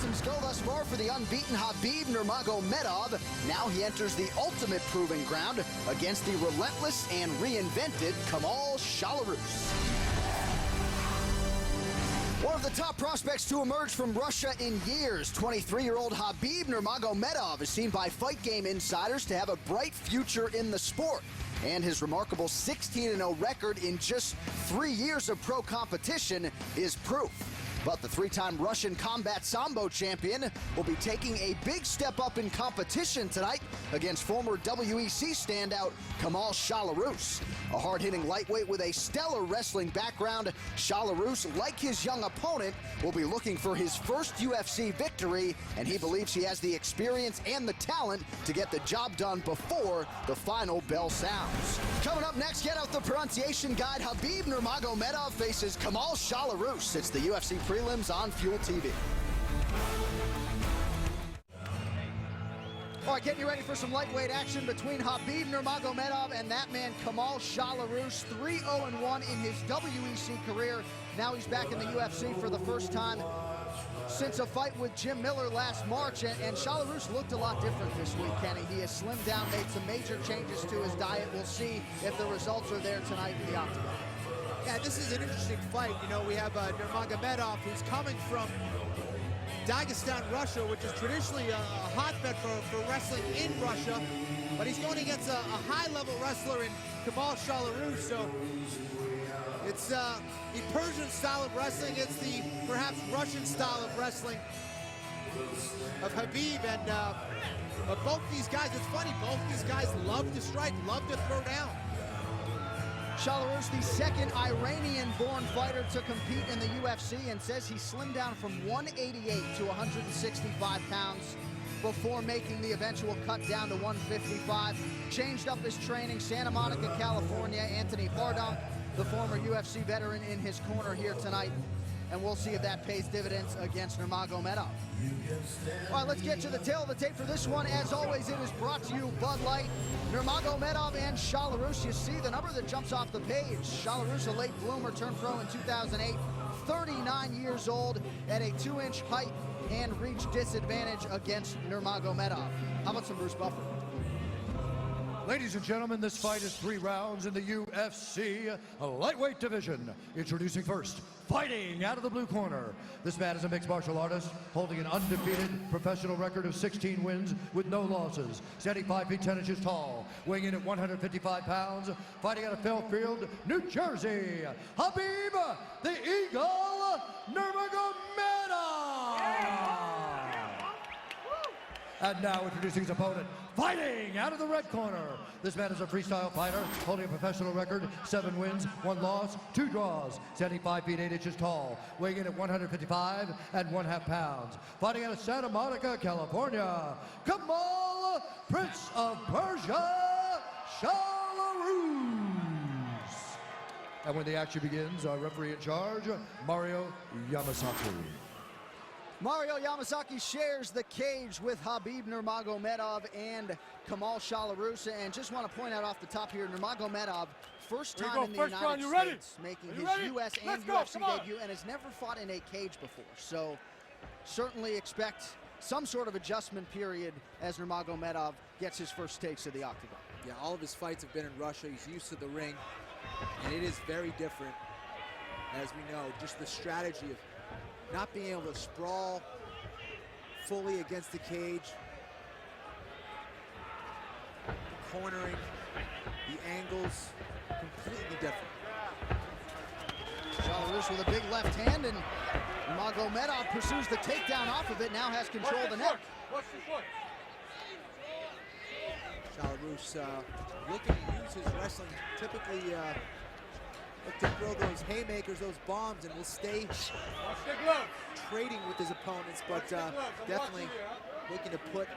things go thus far for the unbeaten Habib Nurmagomedov. Now he enters the ultimate proving ground against the relentless and reinvented Kamala Szalorus. One of the top prospects to emerge from Russia in years, 23-year-old Habib Nurmagomedov is seen by Fight Game insiders to have a bright future in the sport. And his remarkable 16-0 record in just 3 years of pro competition is proof. But the three-time Russian combat sambo champion will be taking a big step up in competition tonight against former WEC standout Kamal Shалорус. A hard-hitting lightweight with a stellar wrestling background, Shалорус, like his young opponent, will be looking for his first UFC victory, and he believes he has the experience and the talent to get the job done before the final bell sounds. Coming up next, get out the pronunciation guide. Habib Nurmagomedov faces Kamal Szalorus. It's the UFC prelims on Fuel TV. All right, getting you ready for some lightweight action between Habib Nurmagomedov and that man Kamal Szalorus. 3-0-1 in his WEC career. Now he's back in the UFC for the first time since a fight with Jim Miller last March, and Szalorus looked a lot different this week, Kenny. He has slimmed down, made some major changes to his diet. We'll see if the results are there tonight in the octagon. Yeah, this is an interesting fight. You know, we have Nurmagomedov, who's coming from Dagestan, Russia, which is traditionally a hotbed for wrestling in Russia, but he's going against a high-level wrestler in Kamal Szalorus, so it's the Persian style of wrestling. It's the perhaps Russian style of wrestling of Habib, and but both these guys, it's funny, both these guys love to strike, love to throw down. Szalorus, the second Iranian-born fighter to compete in the UFC, and says he slimmed down from 188 to 165 pounds before making the eventual cut down to 155. Changed up his training. Santa Monica, California. Anthony Hardonk, the former UFC veteran, in his corner here tonight. And we'll see if that pays dividends against Nurmagomedov. All right, let's get to the tail of the tape for this one. As always, it is brought to you Bud Light. Nurmagomedov and Szalorus, you see the number that jumps off the page. Szalorus, a late bloomer, turned pro in 2008, 39 years old, at a 2-inch height and reach disadvantage against Nurmagomedov. How about some Bruce Buffer? Ladies and gentlemen, this fight is 3 rounds in the UFC lightweight division. Introducing first, fighting out of the blue corner. This man is a mixed martial artist holding an undefeated professional record of 16 wins with no losses. Standing 5 feet 10 inches tall, weighing in at 155 pounds, fighting out of Fairfield, New Jersey, Habib, the Eagle, Nurmagomedov. And now introducing his opponent, fighting out of the red corner. This man is a freestyle fighter, holding a professional record, 7 wins, 1 loss, 2 draws, standing 5 feet 8 inches tall, weighing in at 155 and 1/2 pounds. Fighting out of Santa Monica, California, Kamal, Prince of Persia, Shалорус. And when the action begins, our referee in charge, Mario Yamasaki. Mario Yamasaki shares the cage with Habib Nurmagomedov and Kamal Szalorus. And just want to point out off the top here, Nurmagomedov, first time in the United States, making his US and UFC debut, and has never fought in a cage before. So certainly expect some sort of adjustment period as Nurmagomedov gets his first takes of the octagon. Yeah, all of his fights have been in Russia. He's used to the ring, and it is very different, as we know, just the strategy of not being able to sprawl fully against the cage, the cornering, the angles, completely different. Szalorus with a big left hand, and Nurmagomedov pursues the takedown off of it, now has control of the neck. Szalorus looking to use his wrestling, typically look to throw those haymakers, those bombs, and will stay trading with his opponents, but definitely looking to put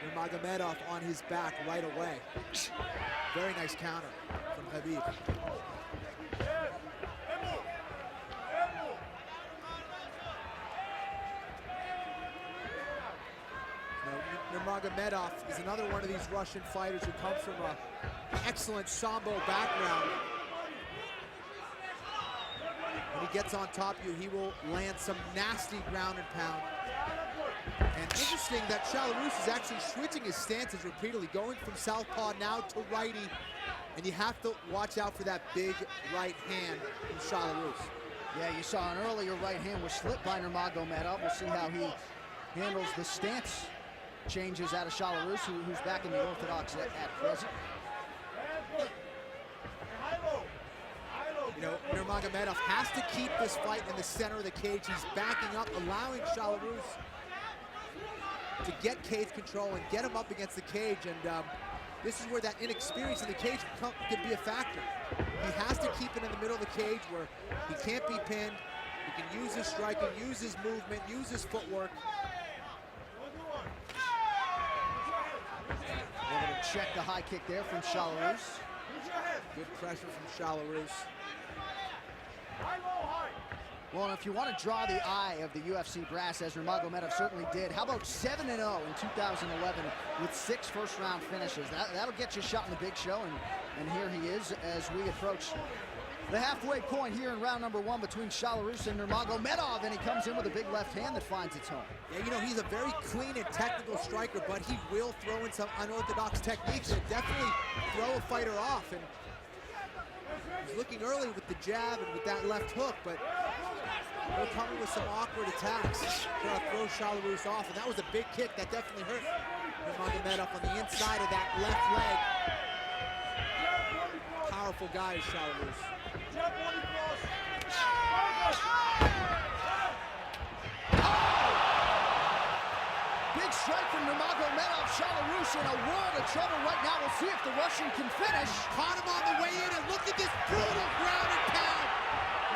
Nurmagomedov on his back right away. Very nice counter from Habib. Nurmagomedov is another one of these Russian fighters who comes from an excellent sambo background. when he gets on top of you, he will land some nasty ground and pound. And interesting that Shalorus is actually switching his stances repeatedly, going from southpaw now to righty. And you have to watch out for that big right hand from Shalorus. Yeah, you saw an earlier right hand was slipped by Nurmagomedov. We'll see how he handles the stance changes out of Shalorus, who's back in the orthodox at present. You know, Nurmagomedov has to keep this fight in the center of the cage. He's backing up, allowing Shalorus to get cage control and get him up against the cage. And this is where that inexperience in the cage can be a factor. He has to keep it in the middle of the cage where he can't be pinned. He can use his striking, use his movement, use his footwork. Able to check the high kick there from Shalorus. Good pressure from Shalorus. Well, and if you want to draw the eye of the UFC brass, as Nurmagomedov certainly did, how about 7-0 in 2011 with 6 first-round finishes? That'll get you a shot in the big show, and here he is as we approach the halfway point here in round number 1 between Shalorus and Nurmagomedov, and he comes in with a big left hand that finds its home. Yeah, you know, he's a very clean and technical striker, but he will throw in some unorthodox techniques and definitely throw a fighter off. And he's looking early with the jab and with that left hook, but they're coming with some awkward attacks trying to throw Shalorus off, and that was a big kick that definitely hurt Nurmagomedov on the inside of that left leg. Powerful guy is Shalorus. Big strike from Nurmagomedov. Shalorus in a world of trouble right now. We'll see if the Russian can finish. Caught him on the way in, and look at this brutal ground and pound.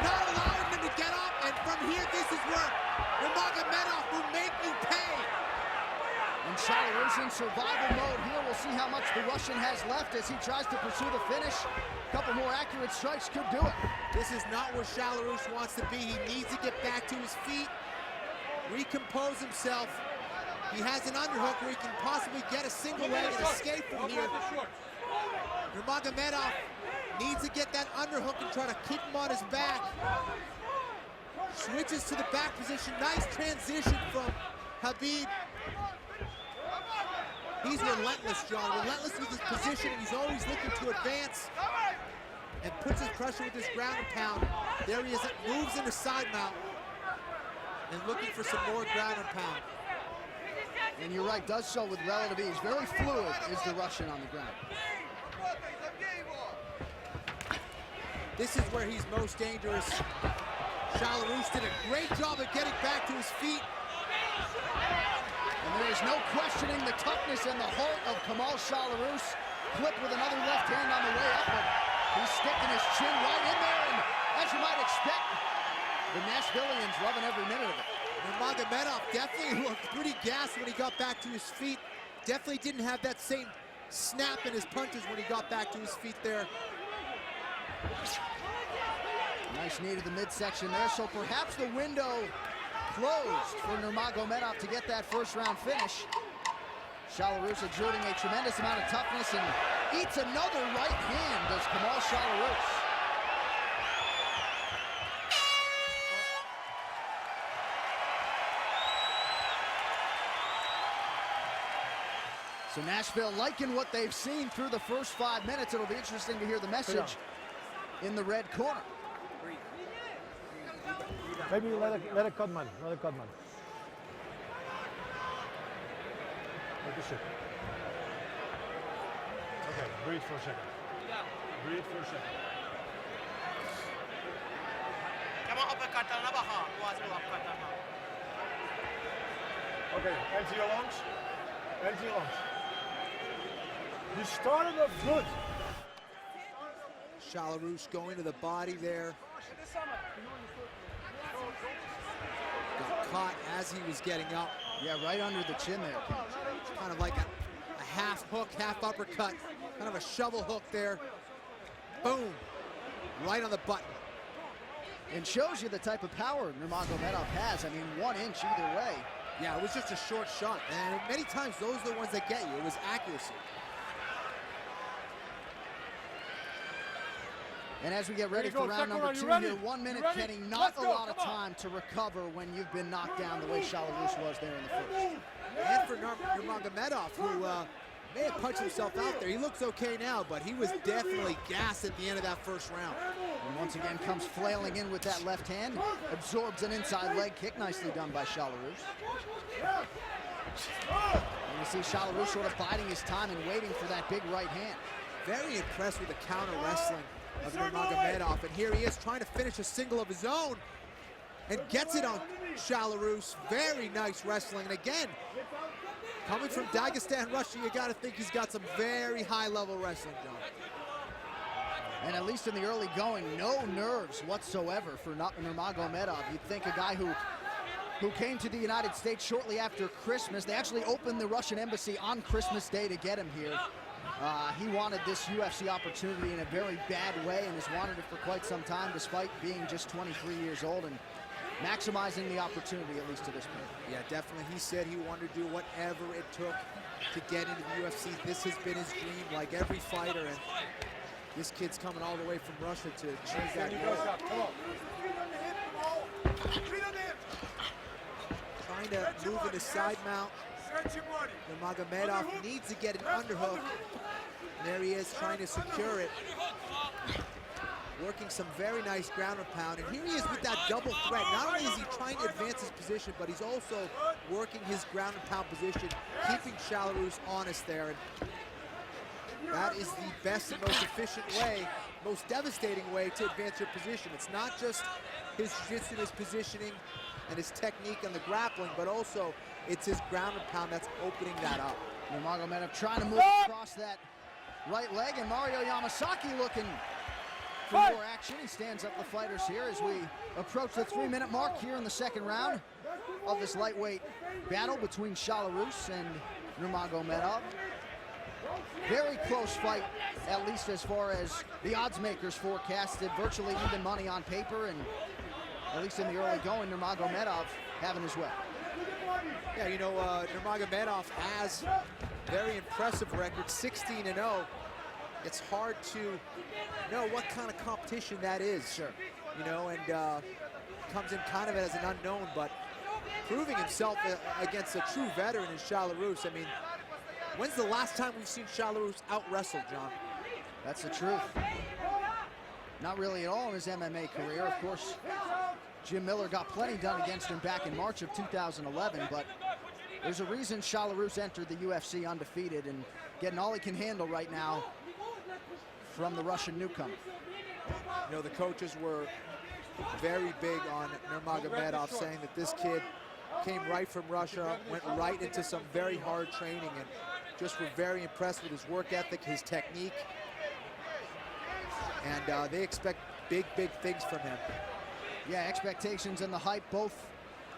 Not allowing him to get up, and from here, this is where Nurmagomedov will make you pay. And Shalorus in survival mode here. We'll see how much the Russian has left as he tries to pursue the finish. A couple more accurate strikes could do it. This is not where Shalorus wants to be. He needs to get back to his feet, recompose himself. He has an underhook where he can possibly get a single leg and escape from here. Nurmagomedov needs to get that underhook and try to keep him on his back. Switches to the back position. Nice transition from Hабиб. He's relentless, John. Relentless with his position. He's always looking to advance and puts his pressure with his ground and pound. There he is. Moves into side mount and looking for some more ground and pound. And you're right, does so with relative ease. Very fluid is the Russian on the ground. This is where he's most dangerous. Shalorus did a great job of getting back to his feet. And there is no questioning the toughness and the heart of Kamал Šalorus. Clipped with another left hand on the way up, but he's sticking his chin right in there, and as you might expect, the Nashvillians loving every minute of it. Nurmagomedov definitely looked pretty gassed when he got back to his feet. Definitely didn't have that same snap in his punches when he got back to his feet there. Nice knee to the midsection there, so perhaps the window closed for Nurmagomedov to get that first round finish. Shalorus exerting a tremendous amount of toughness and eats another right hand, does Kamal Šalorus. So Nashville liking what they've seen through the first 5 minutes. It'll be interesting to hear the message in the red corner. Maybe let it cut, man. Let it cut, man. Let it sit. Okay, breathe for a second. Breathe for a second. Okay, empty your lungs. Empty your lungs. You started off good. Shalorus going to the body there. Got caught as he was getting up. Yeah, right under the chin there. Kind of like a half hook, half uppercut. Kind of a shovel hook there. Boom. Right on the button. And shows you the type of power Nurmagomedov has. I mean, 1 inch either way. Yeah, it was just a short shot. And many times those are the ones that get you. It was accuracy. And as we get ready for round number 2 here, 1 minute, Kenny, not a lot of time to recover when you've been knocked down the way Szalorus was there in the first. And for Nurmagomedov, who may have punched himself out there. He looks okay now, but he was definitely gassed at the end of that first round. And once again comes flailing in with that left hand, absorbs an inside leg kick, nicely done by Szalorus. And you see Szalorus sort of biding his time and waiting for that big right hand. Very impressed with the counter wrestling of Nurmagomedov, and here he is trying to finish a single of his own and gets it on Szalorus. Very nice wrestling, and again, coming from Dagestan, Russia, you got to think he's got some very high-level wrestling, John. And at least in the early going, no nerves whatsoever for Nurmagomedov. You'd think a guy who came to the United States shortly after Christmas. They actually opened the Russian embassy on Christmas Day to get him here. He wanted this UFC opportunity in a very bad way and has wanted it for quite some time, despite being just 23 years old and maximizing the opportunity, at least to this point. Yeah, definitely. He said he wanted to do whatever it took to get into the UFC. This has been his dream, like every fighter, and this kid's coming all the way from Russia to achieve that goal. Trying to move into side mount. Nurmagomedov needs to get an underhook. And there he is trying to secure it. Working some very nice ground and pound. And here he is with that double threat. Not only is he trying to advance his position, but he's also working his ground and pound position, keeping Szalorus honest there. And that is the best and most efficient way, most devastating way to advance your position. It's not just his jiu-jitsu, his positioning, and his technique and the grappling, but also it's his ground and pound that's opening that up. Nurmagomedov trying to move across that right leg, and Mario Yamasaki looking for more action. He stands up the fighters here as we approach the 3-minute mark here in the second round of this lightweight battle between Szalorus and Nurmagomedov. Very close fight, at least as far as the odds makers forecasted. Virtually even money on paper, and at least in the early going, Nurmagomedov having his way. Yeah, you know, Nurmagomedov has very impressive record, 16-0. It's hard to know what kind of competition that is. Sure. You know, and comes in kind of as an unknown, but proving himself against a true veteran in Szalorus. I mean, when's the last time we've seen Szalorus out-wrestle, John? That's the truth. Not really at all in his MMA career. Of course, Jim Miller got plenty done against him back in March of 2011, but there's a reason Szalorus entered the UFC undefeated and getting all he can handle right now from the Russian newcomer. You know, the coaches were very big on Nurmagomedov, saying that this kid came right from Russia, went right into some very hard training, and just were very impressed with his work ethic, his technique, and they expect big, big things from him. Yeah, expectations and the hype both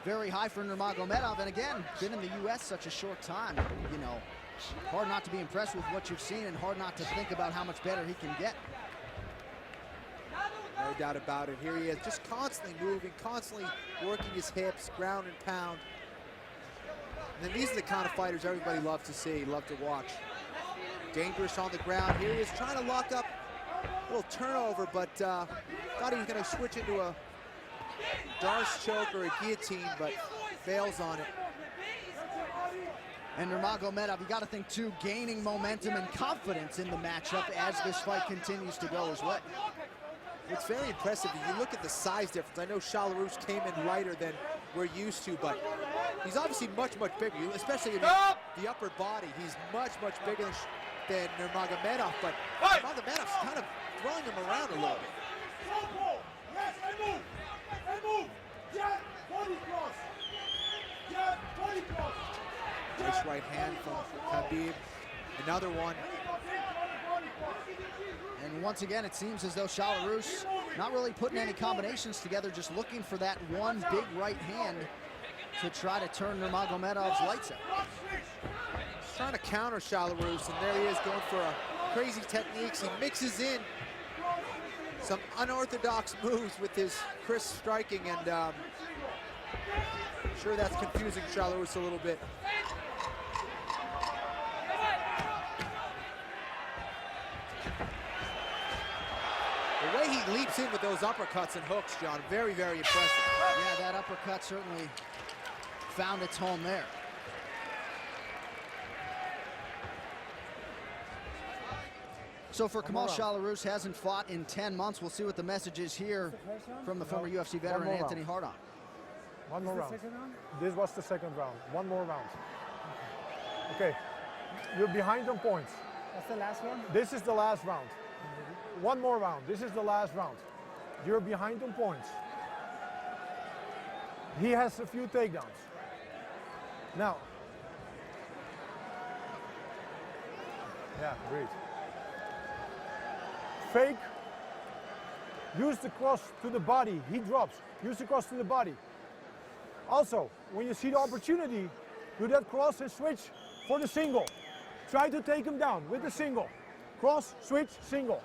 very high for Nurmagomedov, and again, been in the U.S. such a short time, you know. Hard not to be impressed with what you've seen and hard not to think about how much better he can get. No doubt about it. Here he is, just constantly moving, constantly working his hips, ground and pound. And then these are the kind of fighters everybody loves to see, love to watch. Dangerous on the ground. Here he is trying to lock up a little turnover, but thought he was going to switch into a Darce choke or a guillotine, but fails on it. And Nurmagomedov, you got to think too, gaining momentum and confidence in the matchup as this fight continues to go his way. It's very impressive. If you look at the size difference, I know Szalorus came in lighter than we're used to, but he's obviously much, much bigger, especially in the upper body. He's much, much bigger than Nurmagomedov, but Nurmagomedov's kind of throwing him around a little bit. Nice right hand from Hабиб. Another one. And once again, it seems as though Szalorus not really putting any combinations together, just looking for that one big right hand to try to turn Nurmagomedov's lights out. He's trying to counter Szalorus, and there he is going for crazy techniques. He mixes in some unorthodox moves with his crisp striking, and I'm sure that's confusing Szalorus a little bit. The way way he leaps in with those uppercuts and hooks, John, very, very impressive. Yeah, that uppercut certainly found its home there. So for Kamala Szalorus, hasn't fought in 10 months. We'll see what the message is here from the former UFC veteran Anthony Hardon. One more round. This was the second round. One more round. Okay. You're behind on points. That's the last one? This is the last round. One more round. This is the last round. You're behind on points. He has a few takedowns. Now. Yeah, great. Fake. Use the cross to the body. He drops. Use the cross to the body. Also, when you see the opportunity, do that cross and switch for the single. Try to take him down with the single. Cross, switch, single.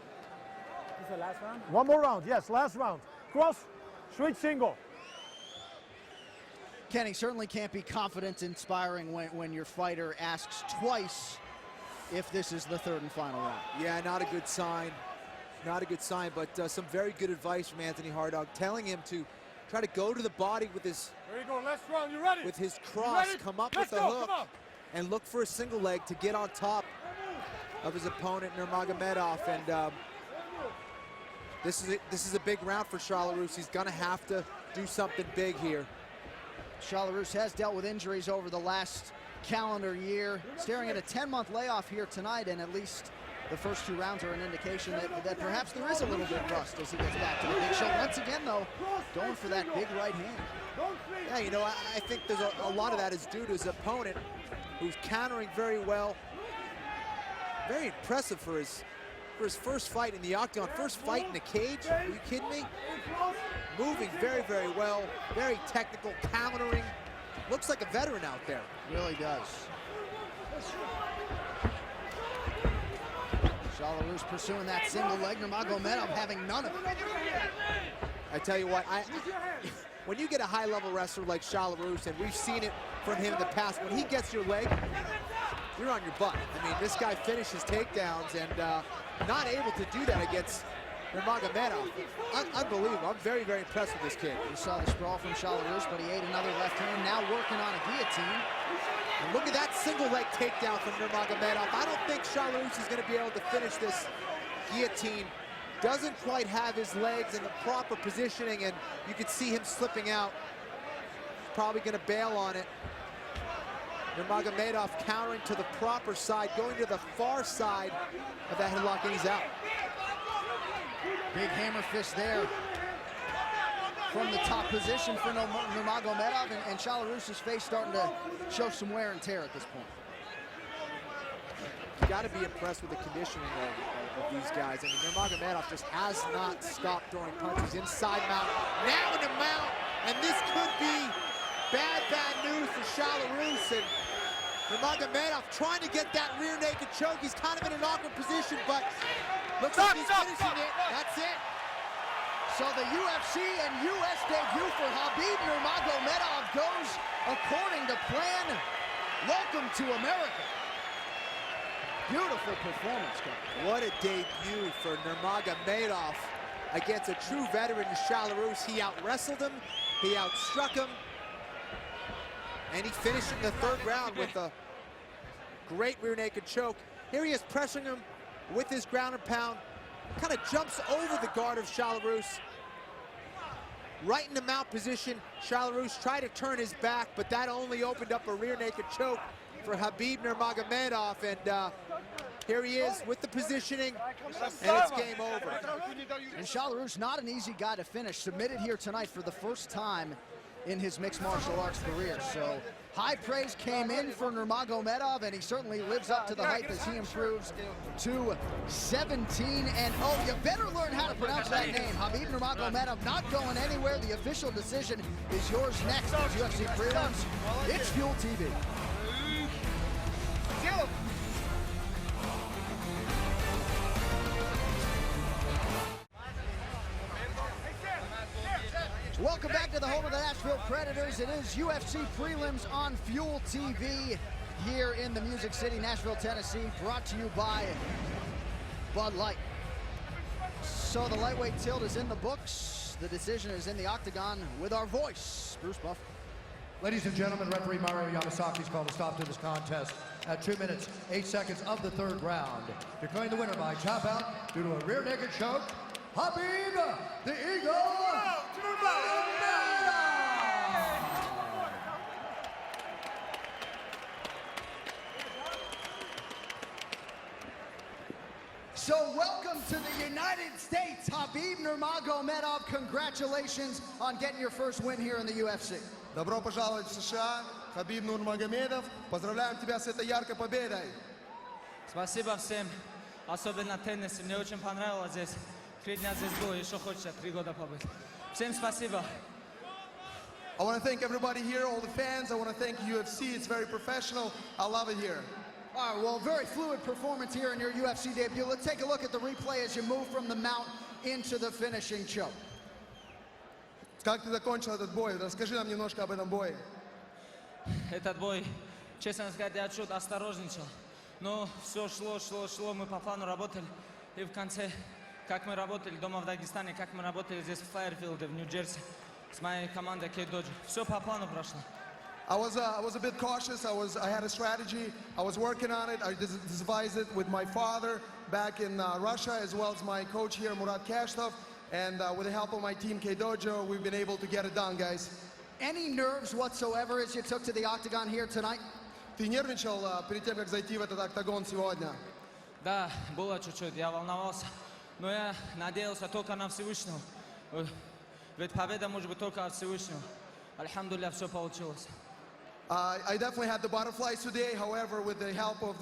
This is the last round? One more round, yes, last round. Cross, switch, single. Kenny, certainly can't be confidence inspiring when your fighter asks twice if this is the third and final round. Yeah, not a good sign. Not a good sign, but some very good advice from Anthony Hardon, telling him to try to go to the body with his There you go, last round, you ready? with his cross, come up with the hook, and look for a single leg to get on top of his opponent Nurmagomedov. And this is a big round for Szalorus. He's gonna have to do something big here. Szalorus has dealt with injuries over the last calendar year, staring at a 10-month layoff here tonight, and at least the first two rounds are an indication that perhaps there is a little bit of rust as he gets back to the big show. Once again, though, going for that big right hand. Yeah, you know, I think there's a lot of that is due to his opponent, who's countering very well. Very impressive for his first fight in the octagon, first fight in the cage. Are you kidding me? Moving very, very well, very technical, countering. Looks like a veteran out there. Really does. Szalorus pursuing that single leg. Nurmagomedov having none of it. I tell you what, when you get a high-level wrestler like Szalorus, and we've seen it from him in the past, when he gets your leg, you're on your butt. I mean, this guy finishes takedowns, and not able to do that against Nurmagomedov. Unbelievable. I'm very, very impressed with this kid. We saw the sprawl from Szalorus, but he ate another left hand, now working on a guillotine. And look at that single leg takedown from Nurmagomedov. I don't think Szalorus is going to be able to finish this guillotine. Doesn't quite have his legs in the proper positioning, and you can see him slipping out. Probably going to bail on it. Nurmagomedov countering to the proper side, going to the far side of that headlock, and he's out. Big hammer fist there from the top position for Nurmagomedov, and Szalorus's face starting to show some wear and tear at this point. You got to be impressed with the conditioning of these guys. I mean, Nurmagomedov just has not stopped throwing punches inside mount, now in the mount, and this could be bad news for Szalorus. And Nurmagomedov trying to get that rear naked choke. He's kind of in an awkward position, but looks like he's finishing it. That's it. So the UFC and US debut for Hабиб Nurmagomedov goes according to plan. Welcome to America. Beautiful performance, guys. What a debut for Nurmagomedov against a true veteran in Szalorus. He out-wrestled him, he outstruck him, and he finished in the third round with a great rear naked choke. Here he is pressuring him with his ground and pound. Kind of jumps over the guard of Szalorus. Right in the mount position, Szalorus tried to turn his back, but that only opened up a rear naked choke for Habib Nurmagomedov. And here he is with the positioning, and it's game over. And Szalorus, not an easy guy to finish. Submitted here tonight for the first time in his mixed martial arts career. So high praise came in for Nurmagomedov, and he certainly lives up to the hype as he improves to 17-0. You better learn how to pronounce that name. Habib Nurmagomedov not going anywhere. The official decision is yours next as UFC Prelims. It's Fuel TV. Welcome back to the home of the Nashville Predators. It is UFC Prelims on Fuel TV here in the Music City, Nashville, Tennessee, brought to you by Bud Light. So the lightweight tilt is in the books. The decision is in the octagon with our voice, Bruce Buff. Ladies and gentlemen, referee Mario Yamasaki's called a stop to this contest at 2 minutes, 8 seconds of the third round. Declaring the winner by tap out due to a rear naked choke, Hабиб, the Eagle Nurmagomedov! So welcome to the United States, Хабиб Нурмагомедов. Congratulations on getting your first win here in the UFC. Добро пожаловать в США, Хабиб Нурмагомедов. Поздравляем тебя с этой яркой победой. Спасибо всем, особенно теннисе. Мне очень понравилось здесь. 3 дня здесь было, еще хочется 3 года побыть. Всем спасибо. I want to thank everybody here, all the fans. I want to thank UFC. It's very professional. I love it here. All right, well, very fluid performance here in your UFC debut. Let's take a look at the replay as you move from the mount into the finishing choke. Как ты закончил этот бой? Расскажи нам немножко об этом бое. Этот бой, честно сказать, я чуть осторожничал. Но все шло, мы по плану работали. И в конце, как мы работали дома в Дагестане, как мы работали здесь в Файерфилде, в Нью-Джерси, с моей командой Кейдоджи. Все по плану прошло. I was a bit cautious. I had a strategy. I was working on it. I devised it with my father back in Russia, as well as my coach here, Murat Kashtov. And with the help of my team, K-Dojo, we've been able to get it done, guys. Any nerves whatsoever as you took to the octagon here tonight? Ты нервничал перед тем, как зайти в этот октагон сегодня? Да, было чуть-чуть, я волновался. Но я надеялся только на Всевышнего. Ведь победа может быть только от Всевышнего. Альхамдулилля, все получилось. I definitely had the butterflies today. However, with the help of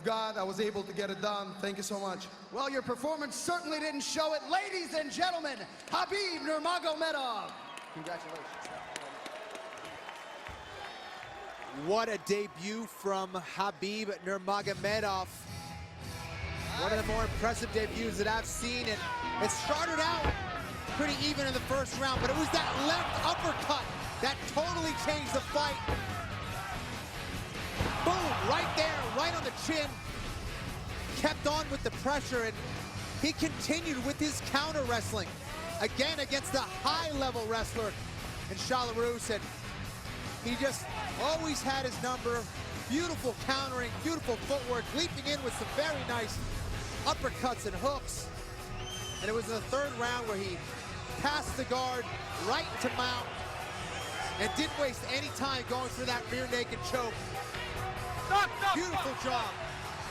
God, I was able to get it done. Thank you so much. Well, your performance certainly didn't show it. Ladies and gentlemen, Хабиб Нурмагомедов. Congratulations. What a debut from Хабиб Нурмагомедов. One of the more impressive debuts that I've seen. And it started out pretty even in the first round, but it was that left uppercut that totally changed the fight. Boom, right there, right on the chin. Kept on with the pressure, and he continued with his counter wrestling. Again, against the high-level wrestler in Shalaroos, and he just always had his number. Beautiful countering, beautiful footwork, leaping in with some very nice uppercuts and hooks. And it was in the third round where he passed the guard right to mount and didn't waste any time going for that rear naked choke. Beautiful job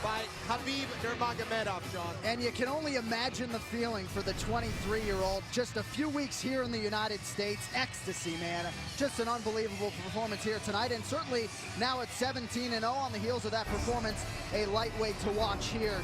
by Хабиб Нурмагомедов, John. And you can only imagine the feeling for the 23-year-old. Just a few weeks here in the United States. Ecstasy, man. Just an unbelievable performance here tonight. And certainly now at 17-0 on the heels of that performance, a lightweight to watch here